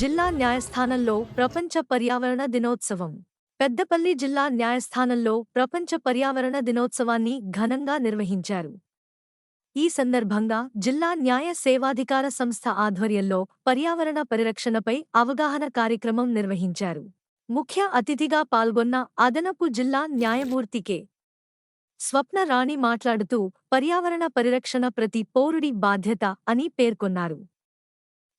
జిల్లా న్యాయస్థానంలో ప్రపంచ పర్యావరణ దినోత్సవం. పెద్దపల్లి జిల్లా న్యాయస్థానంలో ప్రపంచ పర్యావరణ దినోత్సవాన్ని ఘనంగా నిర్వహించారు. ఈ సందర్భంగా జిల్లా న్యాయ సేవాధికార సంస్థ ఆధ్వర్యంలో పర్యావరణ పరిరక్షణపై అవగాహన కార్యక్రమం నిర్వహించారు. ముఖ్య అతిథిగా పాల్గొన్న అదనపు జిల్లా న్యాయమూర్తి కె. స్వప్న రాణి మాట్లాడుతూ పర్యావరణ పరిరక్షణ ప్రతి పౌరుడి బాధ్యత అని పేర్కొన్నారు.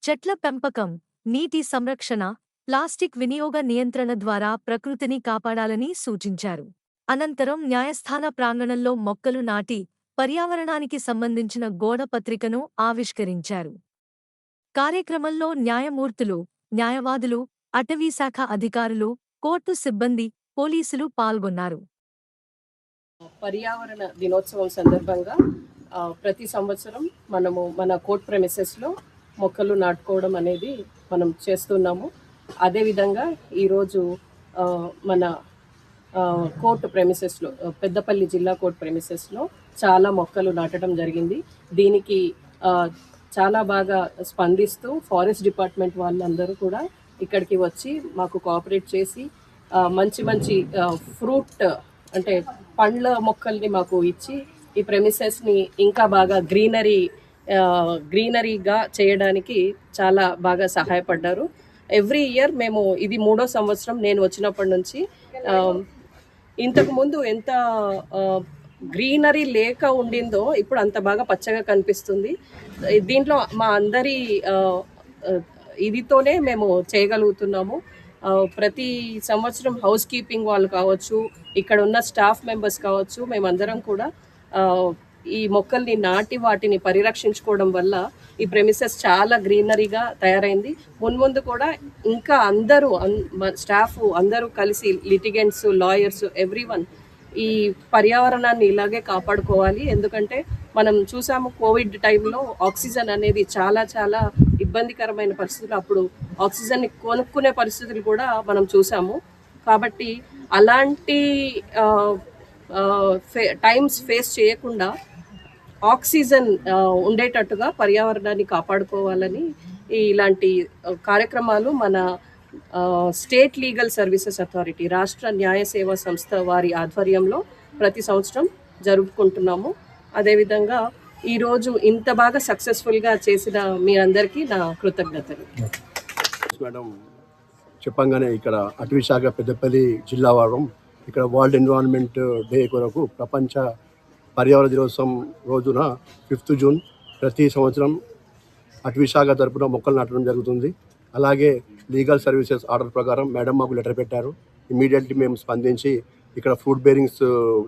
చెట్ల పెంపకం, నీటి సంరక్షణ, ప్లాస్టిక్ వినియోగ నియంత్రణ ద్వారా ప్రకృతిని కాపాడాలని సూచించారు. అనంతరం న్యాయస్థాన ప్రాంగణంలో మొక్కలు నాటి పర్యావరణానికి సంబంధించిన గోడ పత్రికను ఆవిష్కరించారు. కార్యక్రమంలో న్యాయమూర్తులు, న్యాయవాదులు, అటవీశాఖ అధికారులు, కోర్టు సిబ్బంది, పోలీసులు పాల్గొన్నారు. పర్యావరణ దినోత్సవం సందర్భంగా ప్రతి సంవత్సరం మనము మన కోర్ట్ ప్రెమిసెస్లో మొక్కలు నాటుకోవడం అనేది మనం చేస్తున్నాము. అదేవిధంగా ఈరోజు మన కోర్టు ప్రెమిసెస్లో, పెద్దపల్లి జిల్లా కోర్టు ప్రెమిసెస్లో చాలా మొక్కలు నాటడం జరిగింది. దీనికి చాలా బాగా స్పందిస్తూ ఫారెస్ట్ డిపార్ట్మెంట్ వాళ్ళందరూ కూడా ఇక్కడికి వచ్చి మాకు కోఆపరేట్ చేసి మంచి మంచి ఫ్రూట్ అంటే పండ్ల మొక్కల్ని మాకు ఇచ్చి ఈ ప్రెమిసెస్ని ఇంకా బాగా గ్రీనరీగా చేయడానికి చాలా బాగా సహాయపడ్డారు. ఎవ్రీ ఇయర్ మేము ఇది 3వ సంవత్సరం నేను వచ్చినప్పటి నుంచి. ఇంతకుముందు ఎంత గ్రీనరీ లేక ఉండిందో ఇప్పుడు అంత బాగా పచ్చగా కనిపిస్తుంది. దీంట్లో మా అందరి ఇదితోనే మేము చేయగలుగుతున్నాము. ప్రతి సంవత్సరం హౌస్ కీపింగ్ వాళ్ళు కావచ్చు, ఇక్కడ ఉన్న స్టాఫ్ మెంబర్స్ కావచ్చు, మేమందరం కూడా ఈ మొక్కల్ని నాటి వాటిని పరిరక్షించుకోవడం వల్ల ఈ ప్రెమిసెస్ చాలా గ్రీనరీగా తయారైంది. మున్ముందు కూడా ఇంకా అందరూ స్టాఫ్ అందరూ కలిసి లిటిగెంట్స్, లాయర్స్, ఎవ్రీవన్ ఈ పర్యావరణాన్ని ఇలాగే కాపాడుకోవాలి. ఎందుకంటే మనం చూసాము కోవిడ్ టైంలో ఆక్సిజన్ అనేది చాలా చాలా ఇబ్బందికరమైన పరిస్థితులు, అప్పుడు ఆక్సిజన్ని కొనుక్కునే పరిస్థితులు కూడా మనం చూసాము. కాబట్టి అలాంటి టైమ్స్ ఫేస్ చేయకుండా ఆక్సిజన్ ఉండేటట్టుగా పర్యావరణాన్ని కాపాడుకోవాలని ఇలాంటి కార్యక్రమాలు మన స్టేట్ లీగల్ సర్వీసెస్ అథారిటీ, రాష్ట్ర న్యాయ సేవా సంస్థ వారి ఆధ్వర్యంలో ప్రతి సంవత్సరం జరుపుకుంటున్నాము. అదేవిధంగా ఈరోజు ఇంత బాగా సక్సెస్ఫుల్గా చేసిన మీ అందరికీ నా కృతజ్ఞతలు. మేడం చెప్పంగానే ఇక్కడ అటవీశాఖ పెద్దపల్లి జిల్లా వారం ఇక్కడ వరల్డ్ ఎన్విరాన్మెంట్ డే కొరకు ప్రపంచ పర్యావరణ దినోత్సవం రోజున 5th జూన్ ప్రతి సంవత్సరం అటవీశాఖ తరపున మొక్కలు నాటడం జరుగుతుంది. అలాగే లీగల్ సర్వీసెస్ ఆర్డర్ ప్రకారం మేడం మాకు లెటర్ పెట్టారు. ఇమీడియట్లీ మేము స్పందించి ఇక్కడ ఫ్రూట్ బేరింగ్స్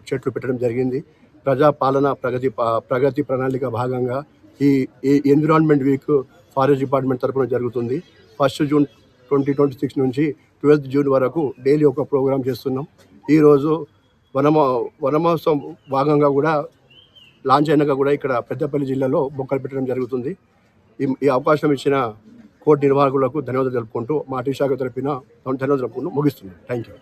చెట్లు పెట్టడం జరిగింది. ప్రజాపాలన ప్రగతి ప్రణాళిక భాగంగా ఈ ఎన్విరాన్మెంట్ వీక్ ఫారెస్ట్ డిపార్ట్మెంట్ తరపున జరుగుతుంది. 1st జూన్ 2026 నుంచి 12th జూన్ వరకు డైలీ ఒక ప్రోగ్రాం చేస్తున్నాం. ఈరోజు వనమహోత్సవం భాగంగా కూడా లాంచ్ అయినాక కూడా ఇక్కడ పెద్దపల్లి జిల్లాలో మొక్కలు పెట్టడం జరుగుతుంది. ఈ అవకాశం ఇచ్చిన కోర్టు నిర్వాహకులకు ధన్యవాదాలు తెలుపుకుంటూ మా అటవీ శాఖ తరపున ధన్యవాదాలు తెలుపుకుంటూ ముగిస్తున్నాం. Thank you.